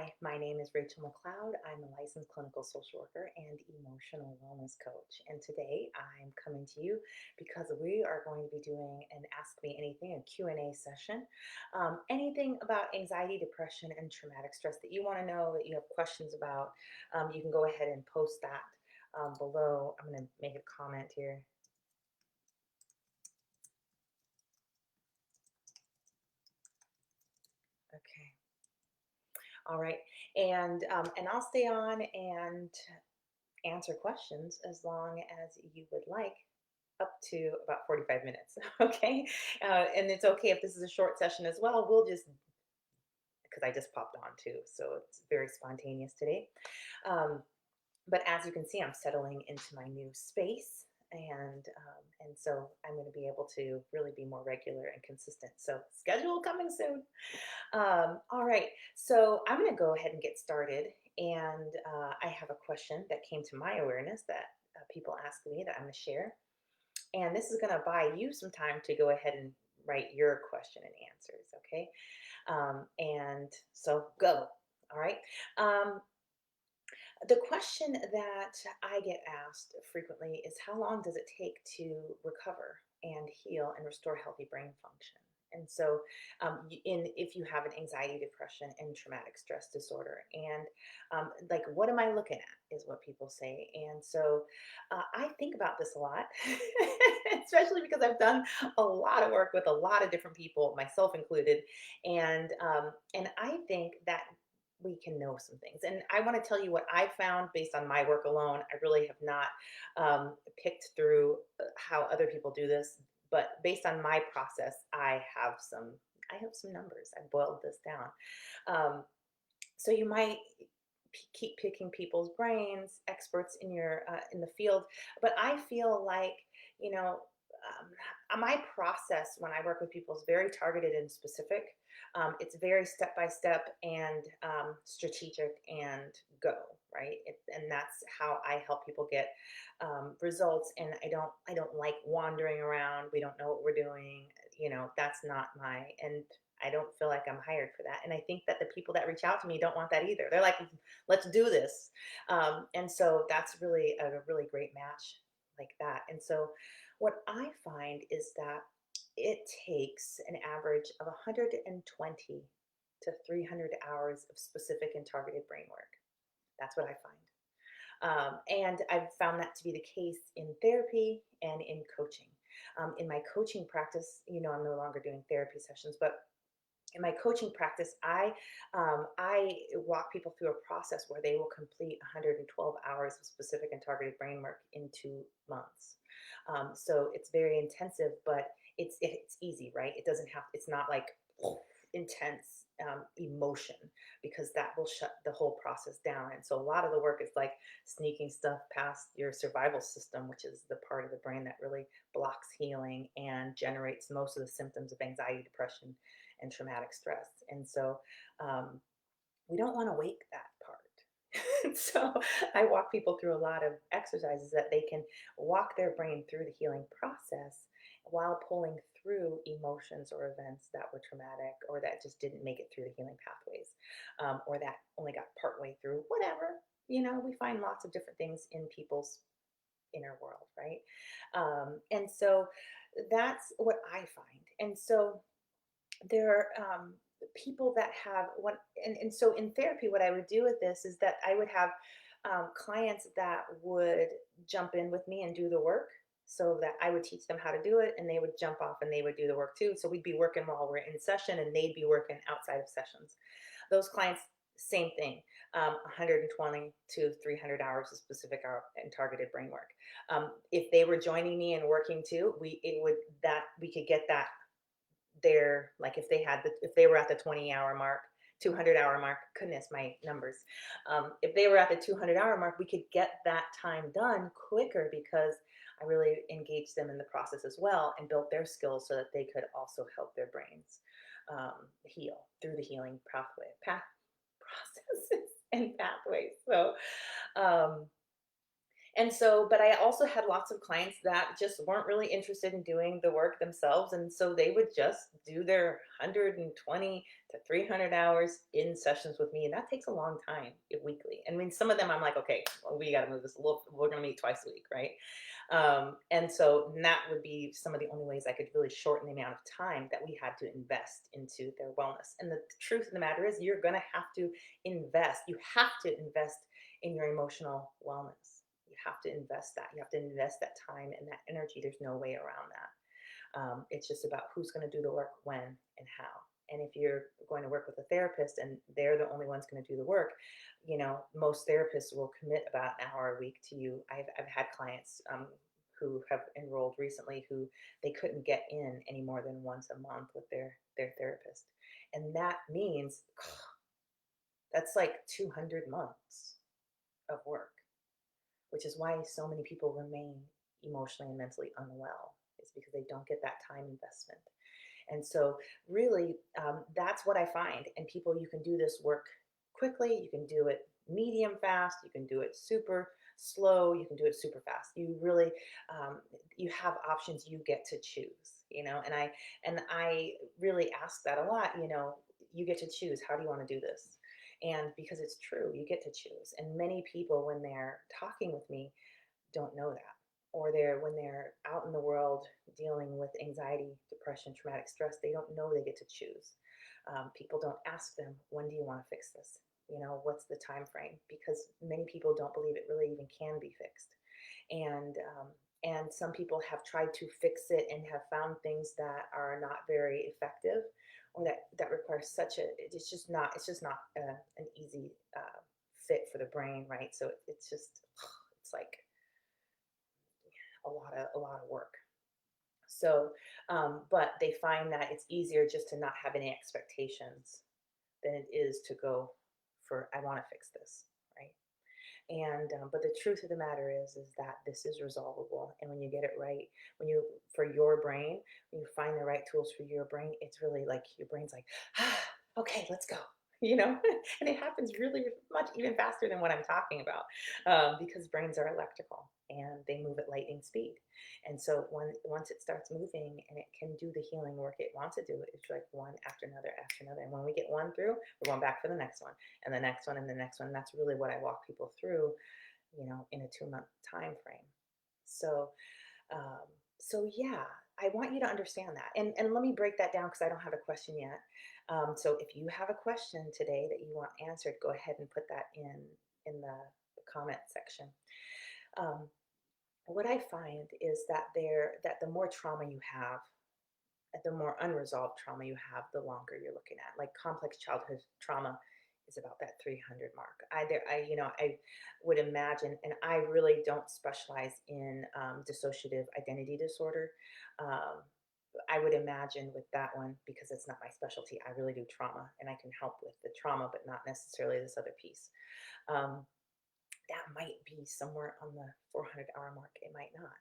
Hi, my name is Rachel McLeod. I'm a licensed clinical social worker and emotional wellness coach. And today I'm coming to you because we are going to be doing an Ask Me Anything, a Q&A session. Anything about anxiety, depression, and traumatic stress that you want to know, that you have questions about, you can go ahead and post that below. I'm going to make a comment here. Okay. All right. And I'll stay on and answer questions as long as you would like, up to about 45 minutes. Okay. And it's okay if this is a short session as well. We'll just, because I just popped on too. So it's very spontaneous today. Um, but as you can see, I'm settling into my new space. And so I'm going to be able to really be more regular and consistent. So schedule coming soon. All right, so I'm going to go ahead and get started. And I have a question that came to my awareness that people ask me that I'm going to share. And this is going to buy you some time to go ahead and write your question and answers, okay? And so go. All right. Um, the question that I get asked frequently is how long does it take to recover and heal and restore healthy brain function? And so, if you have an anxiety, depression, and traumatic stress disorder, and like, what am I looking at? Is what people say. And so, I think about this a lot, especially because I've done a lot of work with a lot of different people, myself included, and I think that we can know some things. And I want to tell you what I found based on my work alone. I really have not picked through how other people do this, but based on my process, I have some numbers. I boiled this down. Um, so you might keep picking people's brains, experts in the field, but I feel like you know my process when I work with people is very targeted and specific. It's very step by step and strategic and go right, and that's how I help people get results. And I don't like wandering around. We don't know what we're doing. That's not my and I don't feel like I'm hired for that. And I think that the people that reach out to me don't want that either. They're like, let's do this. And so that's really a really great match like that. And so what I find is that it takes an average of 120 to 300 hours of specific and targeted brain work. That's what I find. And I've found that to be the case in therapy and in coaching. In my coaching practice, I'm no longer doing therapy sessions, but in my coaching practice, I walk people through a process where they will complete 112 hours of specific and targeted brain work in 2 months. So it's very intensive, but it's easy, right? It doesn't have. It's not like intense emotion, because that will shut the whole process down. And so a lot of the work is like sneaking stuff past your survival system, which is the part of the brain that really blocks healing and generates most of the symptoms of anxiety, depression, and traumatic stress. And so um, we don't want to wake that part. So I walk people through a lot of exercises that they can walk their brain through the healing process while pulling through emotions or events that were traumatic, or that just didn't make it through the healing pathways, or that only got partway through, whatever. We find lots of different things in people's inner world, right? And so that's what I find. And so there are people that have one, and so in therapy, what I would do with this is that I would have clients that would jump in with me and do the work, so that I would teach them how to do it, and they would jump off and they would do the work too. So we'd be working while we're in session, and they'd be working outside of sessions. Those clients, same thing, 120 to 300 hours of specific and targeted brain work. If they were joining me and working too, we could get that there. Like if they were at the 20-hour mark, 200-hour mark, goodness, my numbers. If they were at the 200-hour mark, we could get that time done quicker, because I really engaged them in the process as well and built their skills so that they could also help their brains heal through the healing processes and pathways. So um, And so, but I also had lots of clients that just weren't really interested in doing the work themselves. And so they would just do their 120 to 300 hours in sessions with me. And that takes a long time weekly. I mean, some of them I'm like, okay, well, we got to move this a little, we're going to meet twice a week, right? And so that would be some of the only ways I could really shorten the amount of time that we had to invest into their wellness. And the truth of the matter is, you're going to have to invest. You have to invest in your emotional wellness. You have to invest that. You have to invest that time and that energy. There's no way around that. It's just about who's going to do the work, when, and how. And if you're going to work with a therapist and they're the only ones going to do the work, most therapists will commit about an hour a week to you. I've had clients who have enrolled recently who they couldn't get in any more than once a month with their therapist. And that means that's like 200 months of work, which is why so many people remain emotionally and mentally unwell, is because they don't get that time investment. And so, really, that's what I find. And people, you can do this work quickly, you can do it medium fast, you can do it super slow, you can do it super fast. You really, you have options. You get to choose, and I really ask that a lot. You get to choose. How do you want to do this? And because it's true, you get to choose. And many people, when they're talking with me, don't know that. Or when they're out in the world dealing with anxiety, depression, traumatic stress, they don't know they get to choose. People don't ask them, when do you want to fix this? What's the time frame? Because many people don't believe it really even can be fixed. And some people have tried to fix it and have found things that are not very effective, or that requires such a it's just not an easy fit for the brain, right? So it's just it's like a lot of work. So, but they find that it's easier just to not have any expectations than it is to go for, I want to fix this, right? And but the truth of the matter is that this is resolvable. And when you get it right, when you for your brain, when you find the right tools for your brain, it's really like your brain's like, okay, let's go. you know and it happens really much even faster than what I'm talking about, because brains are electrical and they move at lightning speed. And so once it starts moving and it can do the healing work it wants to do, it's like one after another. And when we get one through, we're going back for the next one and the next one and the next one. And that's really what I walk people through, in a 2-month time frame. So, um, so yeah, I want you to understand that. And let me break that down because I don't have a question yet. So if you have a question today that you want answered, go ahead and put that in the comment section. Um, what I find is that the more trauma you have, the more unresolved trauma you have, the longer you're looking at. Like complex childhood trauma is about that 300 mark. I would imagine, and I really don't specialize in dissociative identity disorder. Um, I would imagine with that one, because it's not my specialty, I really do trauma and I can help with the trauma, but not necessarily this other piece. Um, that might be somewhere on the 400-hour mark. It might not,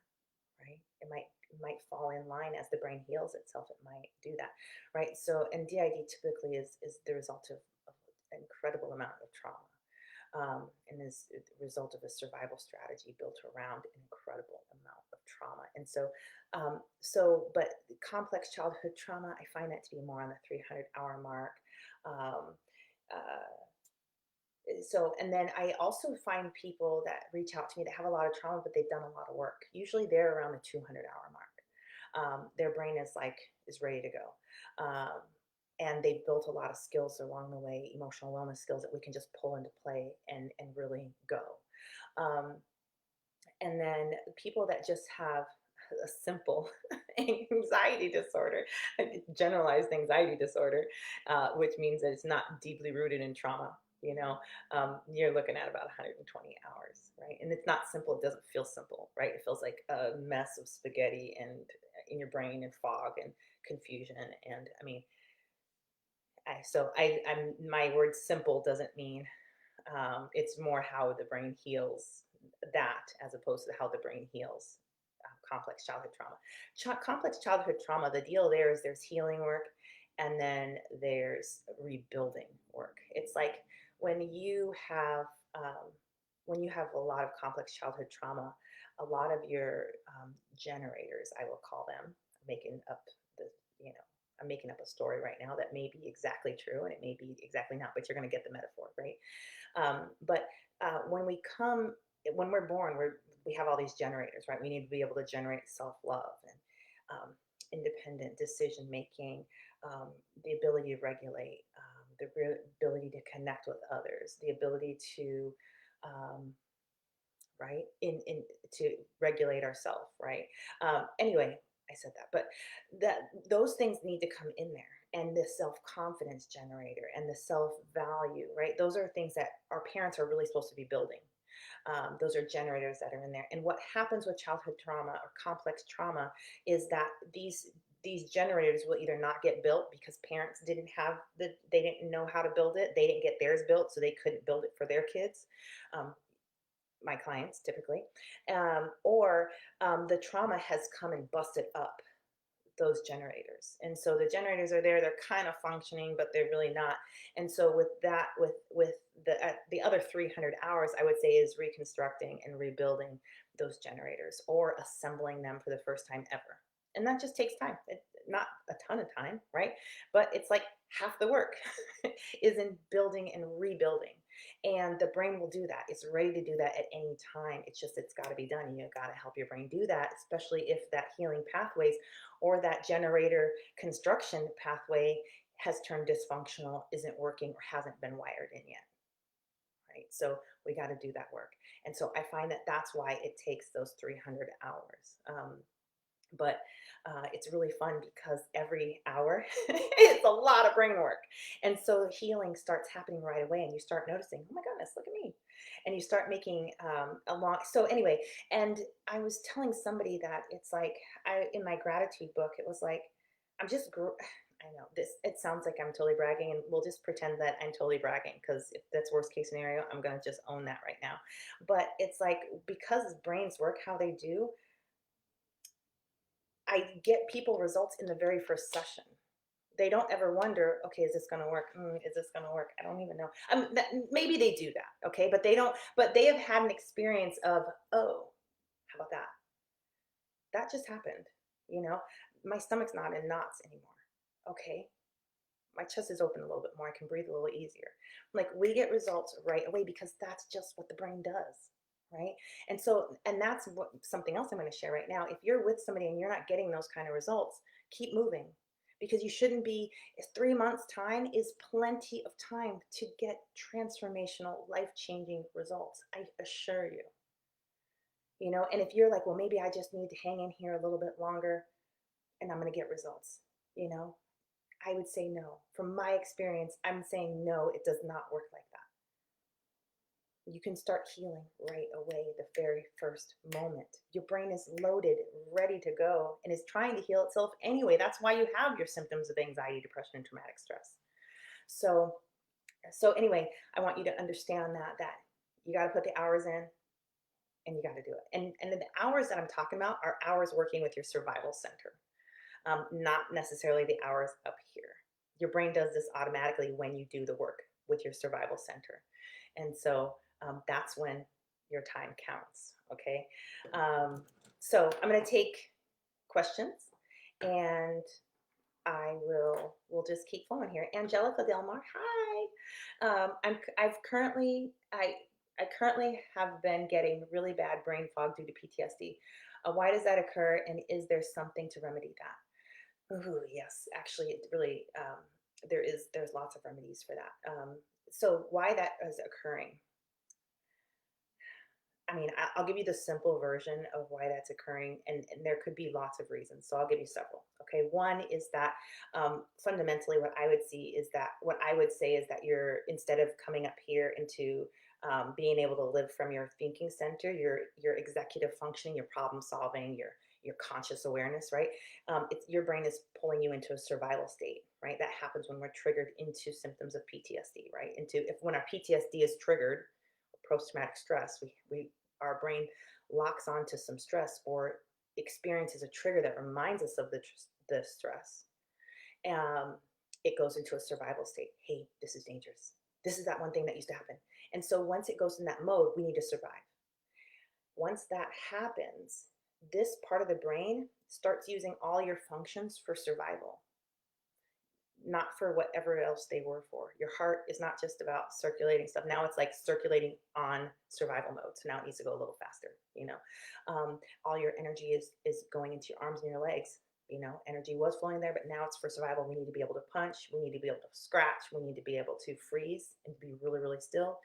right? It might fall in line as the brain heals itself. It might do that, right? So, and DID typically is the result of an incredible amount of trauma, and is the result of a survival strategy built around an incredible amount of trauma. And but complex childhood trauma, I find that to be more on the 300-hour mark. Um, uh, and then I also find people that reach out to me that have a lot of trauma, but they've done a lot of work. Usually they're around the 200-hour mark. Their brain is ready to go. And they've built a lot of skills along the way, emotional wellness skills that we can just pull into play and really go. Um, and then people that just have a simple anxiety disorder, generalized anxiety disorder, which means that it's not deeply rooted in trauma. You're looking at about 120 hours, right? And it's not simple. It doesn't feel simple, right? It feels like a mess of spaghetti and in your brain and fog and confusion. And I mean, I'm my word simple doesn't mean it's more how the brain heals that as opposed to how the brain heals complex childhood trauma. Complex childhood trauma, the deal there is there's healing work and then there's rebuilding work. It's like when you have when you have a lot of complex childhood trauma, a lot of your generators, I will call them, making up the, you know, I'm making up a story right now that may be exactly true and it may be exactly not, but you're going to get the metaphor, right? But when we come, when we're born, we have all these generators, right? We need to be able to generate self love and independent decision making, um, the ability to regulate, ability to connect with others, the ability to um, right in to regulate ourselves, right? Anyway, I said that, but that those things need to come in there, and the self-confidence generator and the self-value, right? Those are things that our parents are really supposed to be building. Those are generators that are in there. And what happens with childhood trauma or complex trauma is that these generators will either not get built because parents didn't have they didn't know how to build it, they didn't get theirs built, so they couldn't build it for their kids. um, my clients typically, or the trauma has come and busted up those generators, and so the generators are there, they're kind of functioning but they're really not. And so with that, with the other 300 hours, I would say, is reconstructing and rebuilding those generators or assembling them for the first time ever. And that just takes time. Not a ton of time, right? But it's like half the work is in building and rebuilding. And the brain will do that. It's ready to do that at any time. It's just, it's got to be done. And you've got to help your brain do that, especially if that healing pathways or that generator construction pathway has turned dysfunctional, isn't working, or hasn't been wired in yet. Right. So we got to do that work. And so I find that that's why it takes those 300 hours. But it's really fun because every hour it's a lot of brain work. And so healing starts happening right away, and you start noticing, oh my goodness, look at me. And you start making a long, so anyway, and I was telling somebody that it's like, in my gratitude book, it was like, I'm just, I know this, it sounds like I'm totally bragging, and we'll just pretend that I'm totally bragging, because if that's worst case scenario, I'm going to just own that right now. But it's like, because brains work how they do, I get people results in the very first session. They don't ever wonder, okay, is this going to work? Is this going to work? I don't even know. Maybe they do that, okay, but they don't. But they have had an experience of, oh, how about that? That just happened. You know, my stomach's not in knots anymore. Okay, my chest is open a little bit more. I can breathe a little easier. Like, we get results right away because that's just what the brain does, right? And so, and that's what, something else I'm going to share right now. If you're with somebody and you're not getting those kind of results, keep moving, because you shouldn't be. 3 months time is plenty of time to get transformational, life-changing results, I assure you. And if you're like, well, maybe I just need to hang in here a little bit longer and I'm going to get results, you know I would say no. From my experience, I'm saying no, it does not work like that. You can start healing right away the very first moment. Your brain is loaded, ready to go, and is trying to heal itself anyway. That's why you have your symptoms of anxiety, depression, and traumatic stress. So, so anyway, I want you to understand that you got to put the hours in, and you got to do it. And the hours that I'm talking about are hours working with your survival center. Not necessarily the hours up here. Your brain does this automatically when you do the work with your survival center. And so that's when your time counts. Okay. Um, so I'm going to take questions, and we'll just keep flowing here. Angelica Delmar, hi. I currently have been getting really bad brain fog due to PTSD. Why does that occur, and is there something to remedy that? Oh, yes, actually, it really, there's lots of remedies for that. So why that is occurring? I mean, I'll give you the simple version of why that's occurring, and there could be lots of reasons. So I'll give you several. Okay, one is that fundamentally, what I would say is that you're, instead of coming up here into being able to live from your thinking center, your executive functioning, your problem solving, your conscious awareness, right? Your brain is pulling you into a survival state, right? That happens when we're triggered into symptoms of PTSD, right? When our PTSD is triggered, post-traumatic stress, our brain locks onto some stress or experiences a trigger that reminds us of the stress. Um, it goes into a survival state. Hey, this is dangerous. This is that one thing that used to happen. And so once it goes in that mode, we need to survive. Once that happens, this part of the brain starts using all your functions for survival, not for whatever else they were for. Your heart is not just about circulating stuff. Now it's like circulating on survival mode. So now it needs to go a little faster. All your energy is going into your arms and your legs. Energy was flowing there, but now it's for survival. We need to be able to punch. We need to be able to scratch. We need to be able to freeze and be really, really still.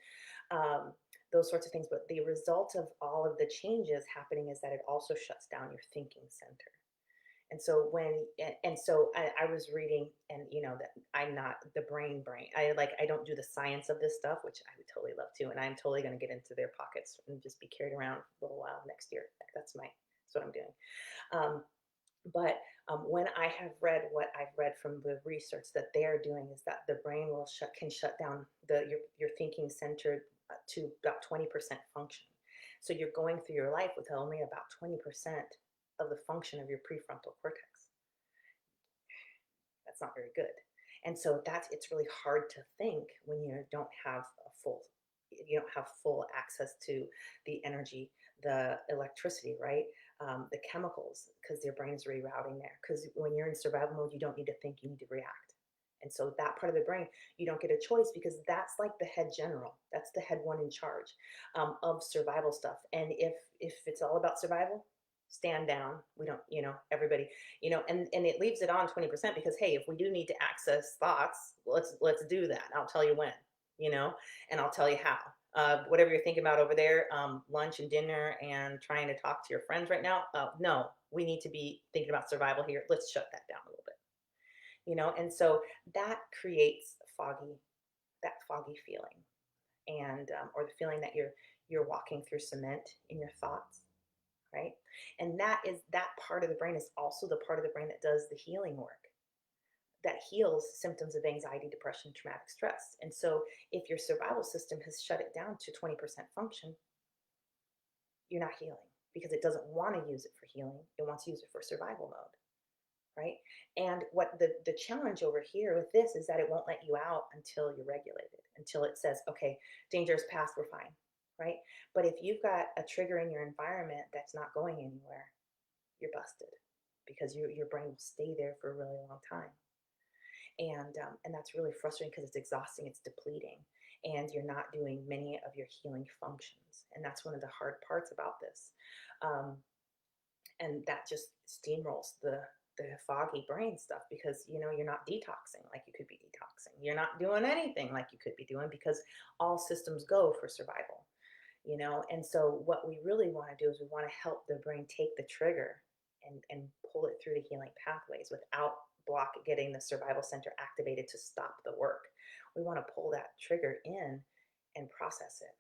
Um, those sorts of things. But the result of all of the changes happening is that it also shuts down your thinking center. And so I was reading, and that I'm not the brain. I don't do the science of this stuff, which I would totally love to, and I'm totally going to get into their pockets and just be carried around a little while next year. That's what I'm doing. Um, but when I have read what I've read from the research that they're doing, is that the brain can shut down your thinking center to about 20% function. So you're going through your life with only about 20% of the function of your prefrontal cortex. That's not very good. And so it's really hard to think when you don't have full access to the energy, the electricity, right? The chemicals, because your brain is rerouting there. Because when you're in survival mode, you don't need to think, you need to react. And so that part of the brain, you don't get a choice, because that's like the head general. That's the head one in charge of survival stuff. And if it's all about survival, stand down. We don't, everybody, and it leaves it on 20%, because hey, if we do need to access thoughts, let's do that. I'll tell you when, you know, and I'll tell you how. Whatever you're thinking about over there, lunch and dinner and trying to talk to your friends right now, no, we need to be thinking about survival here. Let's shut that down a little bit, and so that creates that foggy feeling, and or the feeling that you're walking through cement in your thoughts, right? And that part of the brain is also the part of the brain that does the healing work, that heals symptoms of anxiety, depression, traumatic stress. And so if your survival system has shut it down to 20% function, you're not healing, because it doesn't want to use it for healing. It wants to use it for survival mode, right? And what the challenge over here with this is that it won't let you out until you're regulated, until it says, okay, dangerous past, we're fine, right? But if you've got a trigger in your environment that's not going anywhere, you're busted, because your brain will stay there for a really long time. And that's really frustrating, because it's exhausting, it's depleting, and you're not doing many of your healing functions. And that's one of the hard parts about this. Um, and that just steamrolls the foggy brain stuff, because you're not detoxing like you could be detoxing. You're not doing anything like you could be doing, because all systems go for survival. And so what we really want to do is we want to help the brain take the trigger and pull it through the healing pathways without getting the survival center activated to stop the work. We want to pull that trigger in and process it,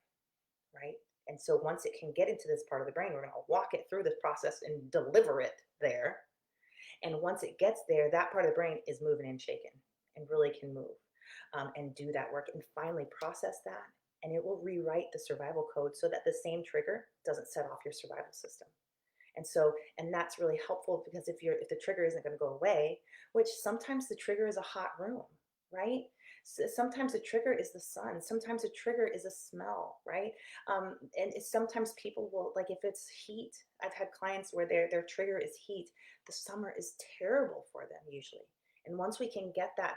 right? And so once it can get into this part of the brain, we're going to walk it through this process and deliver it there. And once it gets there, that part of the brain is moving and shaking and really can move, and do that work and finally process that. And it will rewrite the survival code so that the same trigger doesn't set off your survival system. And that's really helpful, because if the trigger isn't going to go away, which sometimes the trigger is a hot room, right? So sometimes the trigger is the sun. Sometimes the trigger is a smell, right? And sometimes people will, like, if it's heat. I've had clients where their trigger is heat. The summer is terrible for them usually. And once we can get that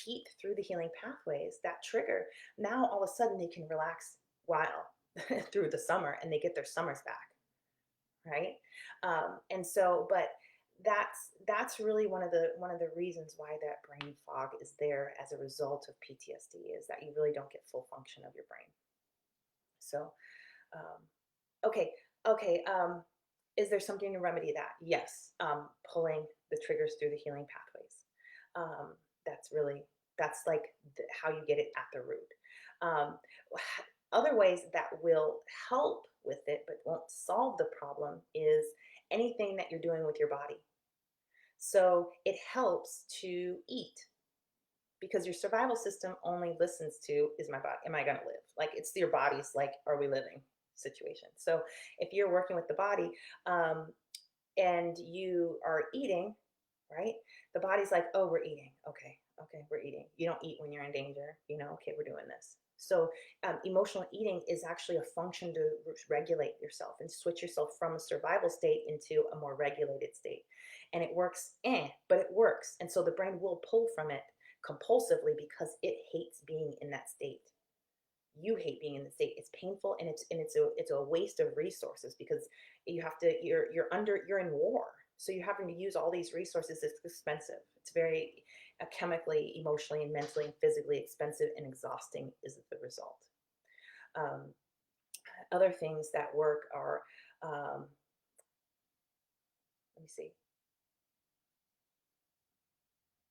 heat through the healing pathways, that trigger, now all of a sudden they can relax while through the summer, and they get their summers back, right? And so, but that's really one of the reasons why that brain fog is there as a result of PTSD, is that you really don't get full function of your brain. So, um, okay, okay. Is there something to remedy that? Yes, pulling the triggers through the healing pathways. Um, that's like how you get it at the root. Um, Other ways that will help with it but won't solve the problem is anything that you're doing with your body. So it helps to eat, because your survival system only listens to, is my body, am I going to live? Like, it's your body's like, are we living situation. So if you're working with the body, um, and you are eating, right? The body's like, oh, we're eating. Okay. Okay, we're eating. You don't eat when you're in danger. Okay, we're doing this. So, emotional eating is actually a function to regulate yourself and switch yourself from a survival state into a more regulated state. And it works, but it works. And so the brain will pull from it compulsively because it hates being in that state. You hate being in the state. It's painful, and it's a waste of resources because you're in war, so you're having to use all these resources. It's expensive. It's very chemically, emotionally, and mentally and physically expensive and exhausting is the result. um, Other things that work are, let me see,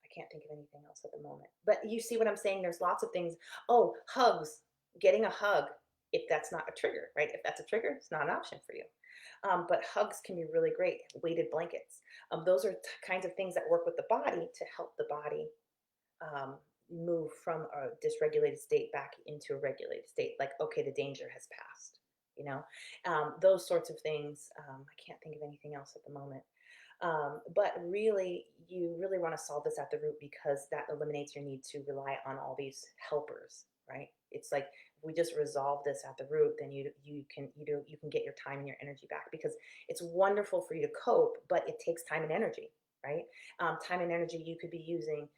I can't think of anything else at the moment. But you see what I'm saying? There's lots of things. Oh, hugs, getting a hug, if that's not a trigger, right? If that's a trigger, it's not an option for you. But hugs can be really great. Weighted blankets. Those are kinds of things that work with the body to help the body um, move from a dysregulated state back into a regulated state. Like, okay, the danger has passed. Those sorts of things. I can't think of anything else at the moment. But really, you really want to solve this at the root because that eliminates your need to rely on all these helpers, right? It's like if we just resolve this at the root, then you can get your time and your energy back because it's wonderful for you to cope, but it takes time and energy, right? Time and energy you could be using,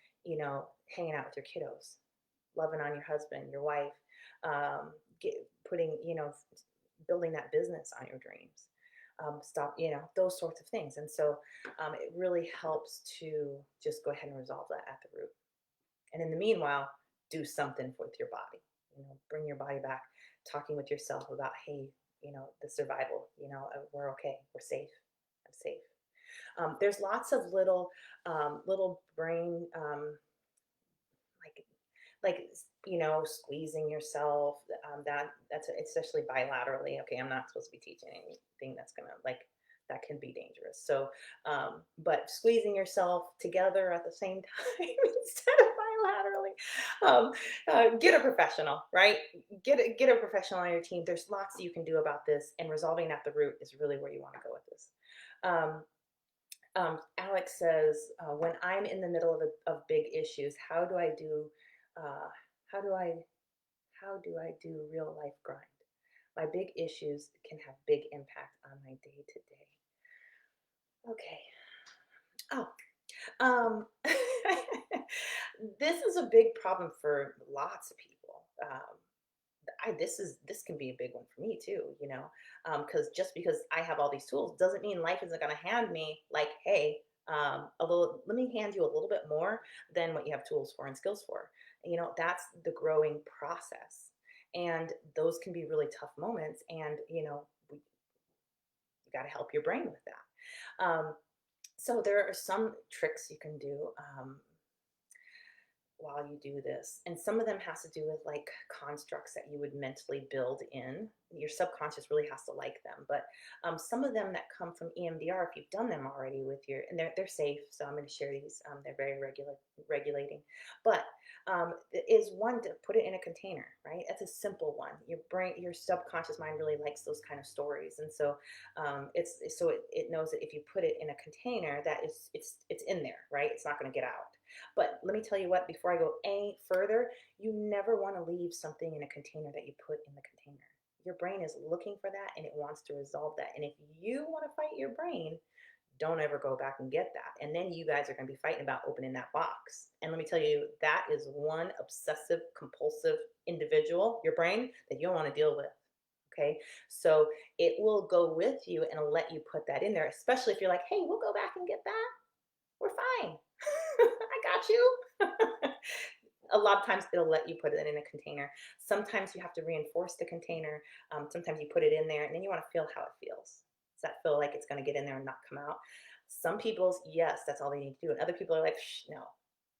hanging out with your kiddos, loving on your husband, your wife, um, get, putting, building that business on your dreams. Stop, those sorts of things. And so it really helps to just go ahead and resolve that at the root. And in the meanwhile, do something with your body. Bring your body back, talking with yourself about, hey, the survival, we're okay, we're safe, I'm safe. There's lots of little brain like squeezing yourself. That's especially bilaterally. Okay, I'm not supposed to be teaching anything that's gonna that can be dangerous. So, but squeezing yourself together at the same time instead of bilaterally. Get a professional, right? Get a professional on your team. There's lots you can do about this, and resolving at the root is really where you want to go with this. Um, Alex says, when I'm in the middle of big issues, uh, how do I, how do I do real life grind? My big issues can have big impact on my day to day. Okay. Oh, um, this is a big problem for lots of people. This can be a big one for me too, because just because I have all these tools doesn't mean life isn't going to hand me like, hey, let me hand you a little bit more than what you have tools for and skills for. That's the growing process, and those can be really tough moments, and you got to help your brain with that. So there are some tricks you can do. While you do this. And some of them has to do with like constructs that you would mentally build in. Your subconscious really has to like them. But some of them that come from EMDR, if you've done them already with and they're safe. So I'm going to share these. They're very regulating. But is one to put it in a container, right? That's a simple one. Your subconscious mind really likes those kind of stories. And so it knows that if you put it in a container, that it's in there, right? It's not going to get out. But let me tell you what, before I go any further, you never want to leave something in a container that you put in the container. Your brain is looking for that and it wants to resolve that. And if you want to fight your brain, don't ever go back and get that. And then you guys are going to be fighting about opening that box. And let me tell you, that is one obsessive, compulsive individual, your brain, that you don't want to deal with. Okay. So it will go with you and let you put that in there, especially if you're like, hey, we'll go back and get that. We're fine. I got you. A lot of times it'll let you put it in a container. Sometimes you have to reinforce the container. Sometimes you put it in there and then you want to feel how it feels. Does that feel like it's going to get in there and not come out? Some people's, yes, that's all they need to do. And other people are like, shh, no.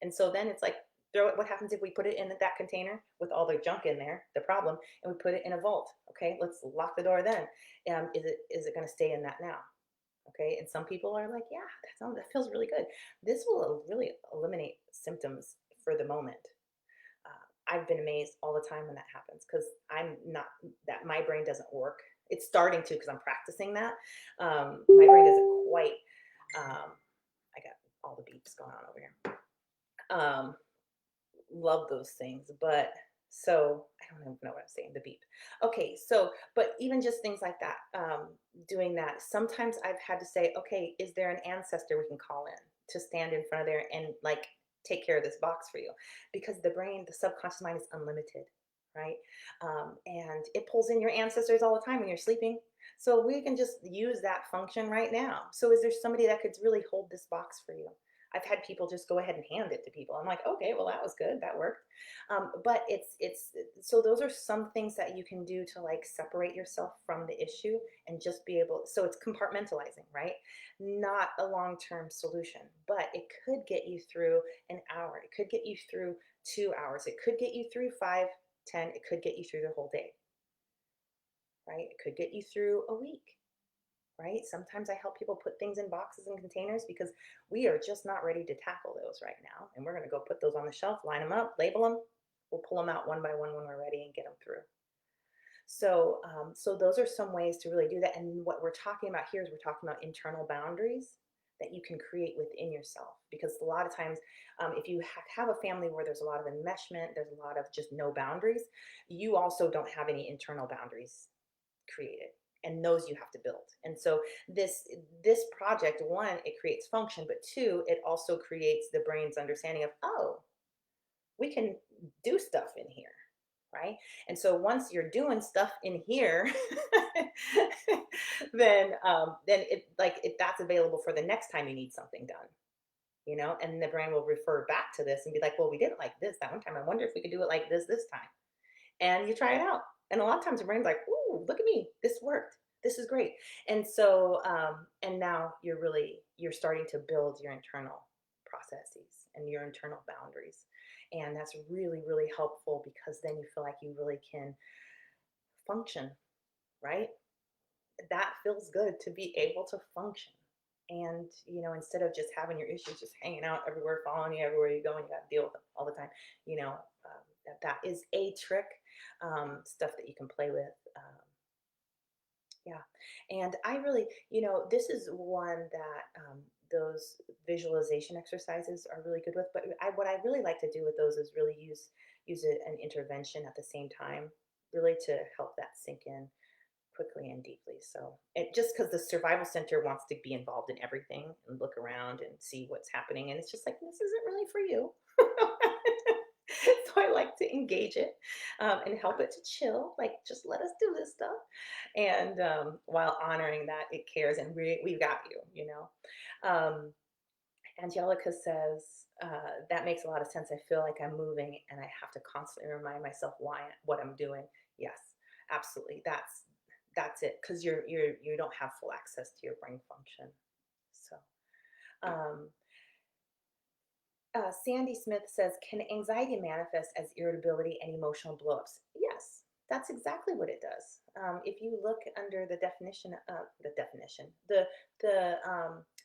And so then it's like, what happens if we put it in that container with all the junk in there, the problem, and we put it in a vault? Okay, let's lock the door then. Is it going to stay in that now? Okay. And some people are like, yeah, that feels really good. This will really eliminate symptoms for the moment. I've been amazed all the time when that happens because I'm not, that my brain doesn't work. It's starting to because I'm practicing that. My brain doesn't quite, I got all the beeps going on over here. love those things, but so I don't even know what I'm saying, the beep. Okay, so but even just things like that, doing that, sometimes I've had to say, okay, is there an ancestor we can call in to stand in front of there and like take care of this box for you? Because the brain, the subconscious mind is unlimited, right? And it pulls in your ancestors all the time when you're sleeping. So we can just use that function right now. So is there somebody that could really hold this box for you? I've had people just go ahead and hand it to people. I'm like, okay, well, that was good. That worked. But it's so those are some things that you can do to like separate yourself from the issue and just be able. So it's compartmentalizing, right? Not a long term solution, but it could get you through an hour. It could get you through 2 hours. It could get you through 5, 10. It could get you through the whole day, right? It could get you through a week, right? Sometimes I help people put things in boxes and containers because we are just not ready to tackle those right now. And we're going to go put those on the shelf, line them up, label them. We'll pull them out one by one when we're ready and get them through. So those are some ways to really do that. And what we're talking about here is we're talking about internal boundaries that you can create within yourself. Because a lot of times, if you have a family where there's a lot of enmeshment, there's a lot of just no boundaries, you also don't have any internal boundaries created, and those you have to build. And so this project, one, it creates function, but two, it also creates the brain's understanding of, oh, we can do stuff in here, right? And so once you're doing stuff in here, then it like it that's available for the next time you need something done, and the brain will refer back to this and be like, well, we did it like this that one time. I wonder if we could do it like this time. And you try it out. And a lot of times your brain's like, ooh, look at me. This worked. This is great. And so, and now you're starting to build your internal processes and your internal boundaries. And that's really, really helpful because then you feel like you really can function, right? That feels good to be able to function. And, instead of just having your issues just hanging out everywhere, following you everywhere you go, and you got to deal with them all the time, that is a trick, stuff that you can play with. Yeah. And I really, this is one that those visualization exercises are really good with. But what I really like to do with those is really use an intervention at the same time, really to help that sink in quickly and deeply. So it just because the survival center wants to be involved in everything and look around and see what's happening. And it's just like, this isn't really for you. So I like to engage it and help it to chill. Like, just let us do this stuff. And while honoring that it cares and we've got you. Um, Angelica says, that makes a lot of sense. I feel like I'm moving and I have to constantly remind myself what I'm doing. Yes, absolutely. That's it. Because you don't have full access to your brain function. So um, Sandy Smith says, can anxiety manifest as irritability and emotional blowups? Yes, that's exactly what it does. If you look under the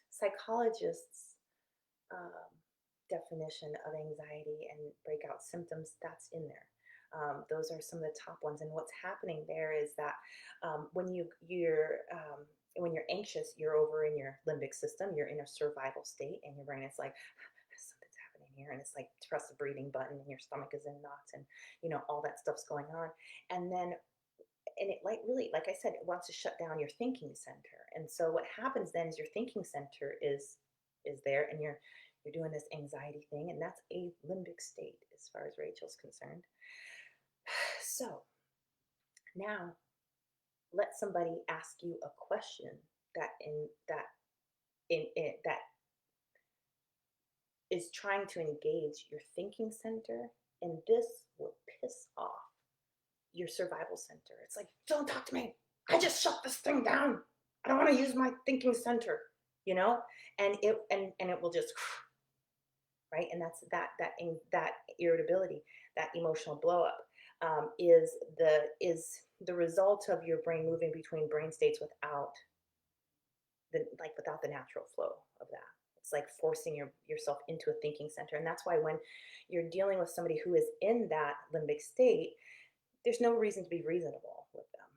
psychologist's um, definition of anxiety and breakout symptoms, that's in there. Those are some of the top ones. And what's happening there is that when you're anxious, you're over in your limbic system, you're in a survival state, and your brain is like, something's happening here, and it's like press the breathing button, and your stomach is in knots, and all that stuff's going on, and then it like really, like I said, it wants to shut down your thinking center. And so what happens then is your thinking center is there, and you're doing this anxiety thing, and that's a limbic state as far as Rachel's concerned. So now let somebody ask you a question that is trying to engage your thinking center, and this will piss off your survival center. It's like, don't talk to me. I just shut this thing down. I don't want to use my thinking center, you know? And it will just right. And that's that irritability, that emotional blow up, is the result of your brain moving between brain states without the natural flow of that. It's like forcing yourself into a thinking center. And that's why when you're dealing with somebody who is in that limbic state, there's no reason to be reasonable with them.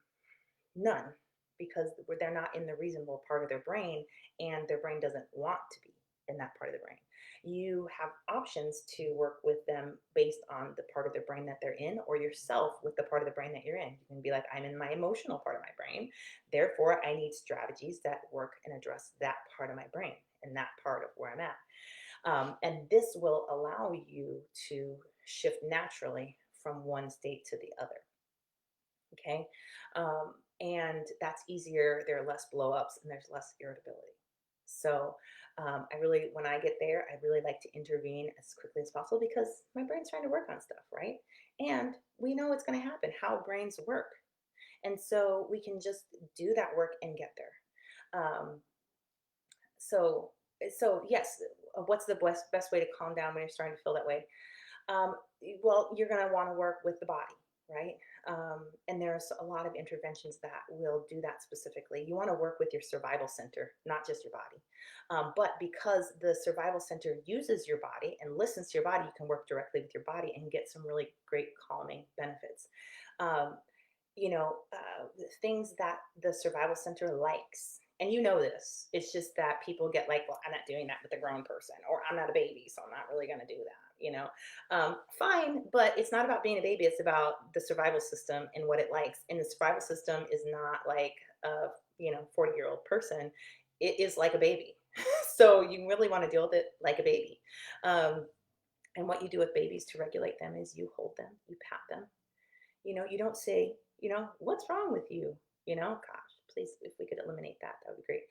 None. Because they're not in the reasonable part of their brain, and their brain doesn't want to be. in that part of the brain. You have options to work with them based on the part of the brain that they're in, or yourself with the part of the brain that you're in. You can be like, I'm in my emotional part of my brain. Therefore, I need strategies that work and address that part of my brain and that part of where I'm at. And this will allow you to shift naturally from one state to the other. Okay. And that's easier. There are less blowups and there's less irritability. So, I really, when I get there, I really like to intervene as quickly as possible because my brain's trying to work on stuff, right? And we know it's going to happen, how brains work. And so we can just do that work and get there. So, so yes, what's the best way to calm down when you're starting to feel that way? Um, well, you're going to want to work with the body, right? And there's a lot of interventions that will do that specifically. You want to work with your survival center, not just your body. But because the survival center uses your body and listens to your body, you can work directly with your body and get some really great calming benefits. Um, things that the survival center likes. And you know this. It's just that people get like, well, I'm not doing that with a grown person, or I'm not a baby, so I'm not really going to do that. Fine, but it's not about being a baby. It's about the survival system and what it likes. And the survival system is not like a 40-year-old person. It is like a baby. So you really want to deal with it like a baby. Um, and what you do with babies to regulate them is you hold them, you pat them, you don't say, what's wrong with you? Gosh, please, if we could eliminate that, that would be great.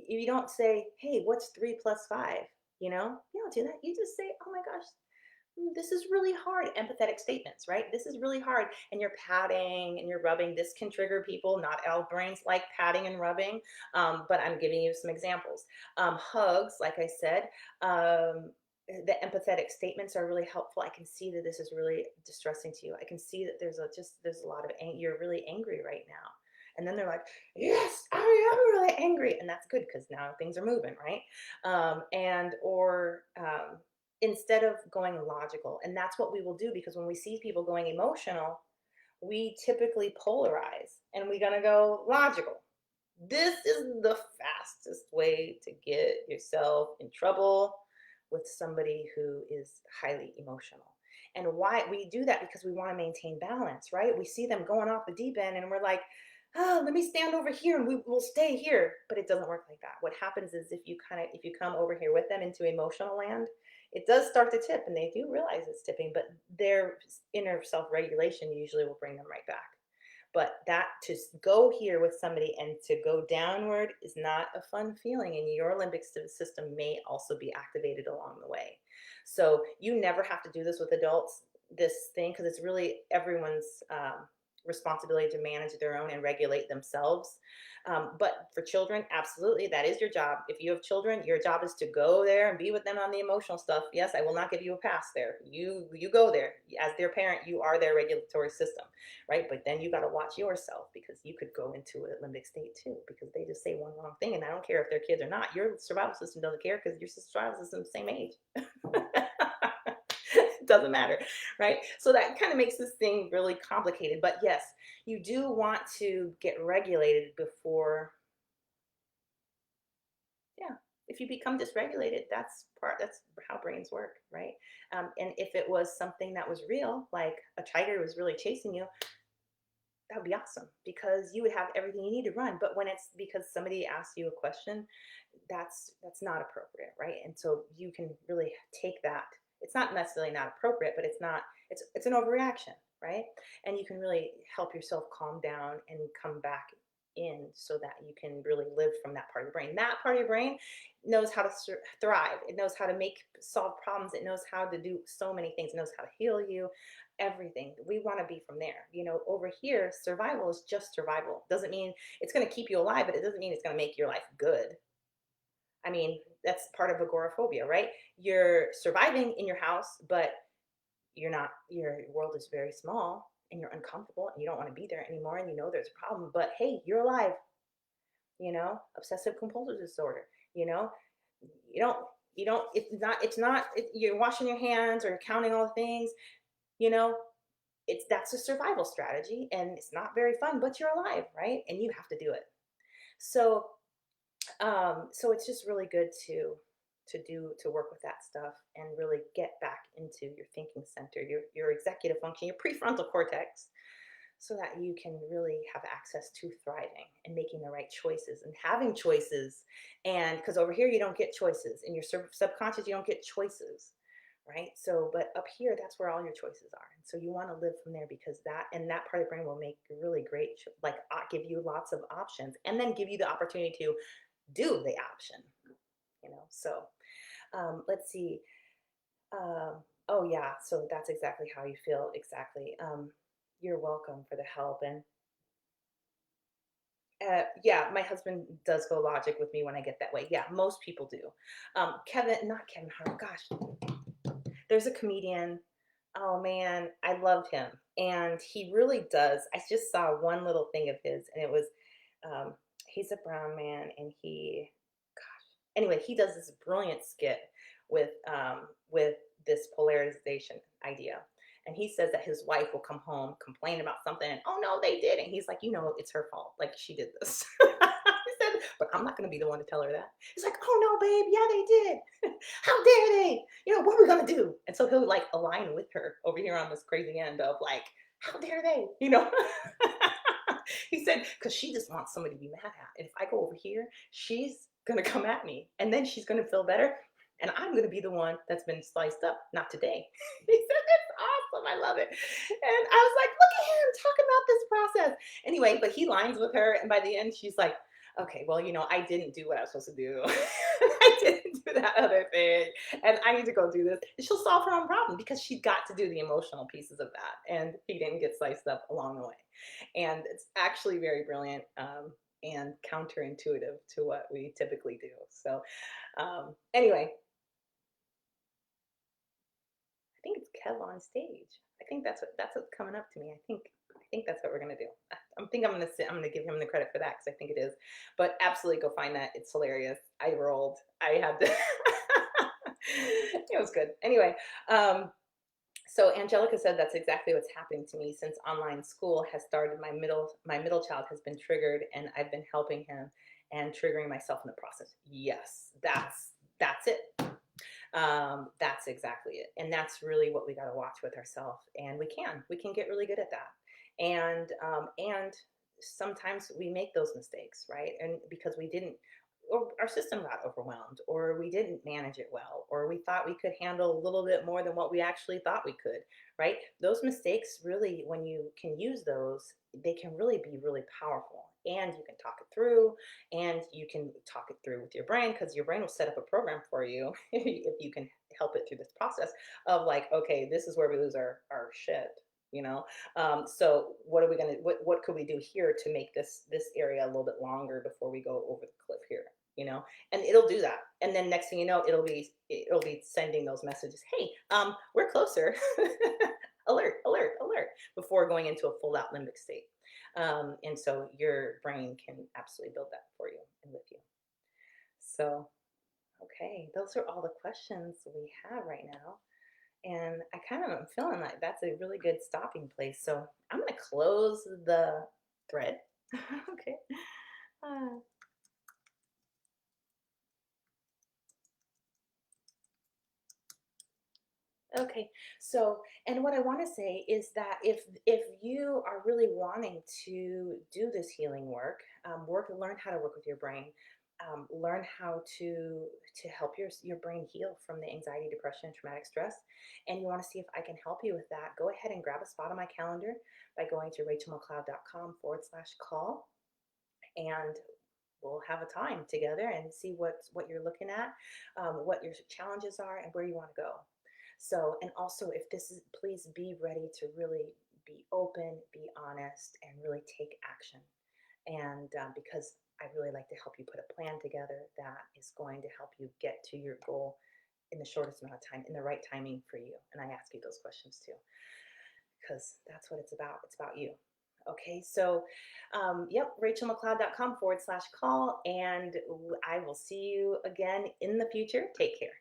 You don't say, hey, what's 3 plus 5? You don't do that. You just say, oh my gosh, this is really hard. Empathetic statements, right? This is really hard. And you're patting and you're rubbing. This can trigger people. Not all brains like patting and rubbing, but I'm giving you some examples. Hugs, like I said. The empathetic statements are really helpful. I can see that this is really distressing to you. I can see that there's a lot of you're really angry right now. And then they're like, yes, I am really angry. And that's good because now things are moving, right? And or instead of going logical. And that's what we will do because when we see people going emotional, we typically polarize and we're going to go logical. This is the fastest way to get yourself in trouble with somebody who is highly emotional. And why we do that because we want to maintain balance, right? We see them going off the deep end and we're like, oh, let me stand over here and we will stay here. But it doesn't work like that. What happens is if you come over here with them into emotional land, it does start to tip and they do realize it's tipping, but their inner self-regulation usually will bring them right back. But that to go here with somebody and to go downward is not a fun feeling, and your limbic system may also be activated along the way. So you never have to do this with adults, this thing, because it's really everyone's responsibility to manage their own and regulate themselves. But for children, absolutely, that is your job. If you have children, your job is to go there and be with them on the emotional stuff. Yes, I will not give you a pass there. You go there as their parent. You are their regulatory system, right? But then you got to watch yourself because you could go into a limbic state too because they just say one wrong thing, and I don't care if they're kids or not. Your survival system doesn't care because your survival system is the same age. It doesn't matter, right? So that kind of makes this thing really complicated. But yes, you do want to get regulated before, yeah. If you become dysregulated, that's how brains work, right? And if it was something that was real, like a tiger was really chasing you, that would be awesome because you would have everything you need to run. But when it's because somebody asks you a question, that's not appropriate, right? And so you can really take that. It's not necessarily not appropriate, but it's an overreaction, right? And you can really help yourself calm down and come back in so that you can really live from that part of your brain. That part of your brain knows how to thrive. It knows how to solve problems. It knows how to do so many things. It knows how to heal you, everything. We want to be from there. Over here, survival is just survival. Doesn't mean it's going to keep you alive, but it doesn't mean it's going to make your life good. I mean, that's part of agoraphobia, right? You're surviving in your house, but your world is very small and you're uncomfortable and you don't want to be there anymore and you know there's a problem, but hey, you're alive. Obsessive compulsive disorder, you know, you don't, you're washing your hands or counting all the things, you know, that's a survival strategy and it's not very fun, but you're alive, right? And you have to do it. So, so it's just really good to to work with that stuff and really get back into your thinking center, your executive function, your prefrontal cortex, so that you can really have access to thriving and making the right choices and having choices. And because over here you don't get choices, in your subconscious you don't get choices, right? So but up here, that's where all your choices are, and so you want to live from there, because that and that part of the brain will make really great like give you lots of options, and then give you the opportunity to do the option, so let's see. Oh yeah, so that's exactly how you feel. Exactly. You're welcome for the help. And yeah, my husband does go logic with me when I get that way. Yeah, most people do. Not Kevin Hart. Gosh, there's a comedian. Oh man, I love him, and he really does. I just saw one little thing of his, and it was um, he's a brown man, and anyway, he does this brilliant skit with this polarization idea. And he says that his wife will come home, complain about something, and oh no, they did. And he's like, it's her fault. Like she did this. He said, but I'm not going to be the one to tell her that. He's like, oh no, babe, yeah, they did. How dare they? What are we going to do? And so he'll like align with her over here on this crazy end of like, how dare they? He said, because she just wants somebody to be mad at. And if I go over here, she's going to come at me, and then she's going to feel better. And I'm going to be the one that's been sliced up. Not today. He said, that's awesome. I love it. And I was like, look at him talking about this process. Anyway, but he lines with her. And by the end, she's like, okay, well, I didn't do what I was supposed to do. I didn't do that other thing. And I need to go do this. And she'll solve her own problem, because she got to do the emotional pieces of that. And he didn't get sliced up along the way. And it's actually very brilliant, and counterintuitive to what we typically do. So, anyway, I think it's Kev on stage. I think that's what's coming up to me. I think that's what we're gonna do. I'm gonna give him the credit for that, because I think it is. But absolutely go find that. It's hilarious. I rolled. I had to. It was good. Anyway, so Angelica said that's exactly what's happening to me since online school has started. My middle child has been triggered, and I've been helping him and triggering myself in the process. Yes, that's it. That's exactly it, and that's really what we got to watch with ourselves. And we can get really good at that. And sometimes we make those mistakes, right? And because we didn't, or our system got overwhelmed, or we didn't manage it well, or we thought we could handle a little bit more than what we actually thought we could, right? Those mistakes really, when you can use those, they can really be really powerful. And you can talk it through, and you can talk it through with your brain, because your brain will set up a program for you if you can help it through this process of like, okay, this is where we lose our shit. So what are we gonna what could we do here to make this area a little bit longer before we go over the cliff here? And it'll do that. And then next thing you know, it'll be sending those messages. Hey, we're closer. Alert, alert, alert, before going into a full out limbic state. And so your brain can absolutely build that for you and with you. So, okay, those are all the questions we have right now. And I kind of am feeling like that's a really good stopping place. So I'm going to close the thread. Okay. Uh, okay. So, and what I want to say is that if you are really wanting to do this healing work, learn how to work with your brain, learn how to help your brain heal from the anxiety, depression, and traumatic stress, and you want to see if I can help you with that, go ahead and grab a spot on my calendar by going to rachelmccloud.com/call, and we'll have a time together and see what you're looking at, what your challenges are, and where you want to go. So, and also, if this is, please be ready to really be open, be honest, and really take action. And because I really like to help you put a plan together that is going to help you get to your goal in the shortest amount of time, in the right timing for you. And I ask you those questions too, because that's what it's about. It's about you. Okay, so yep, rachelmccloud.com/call, and I will see you again in the future. Take care.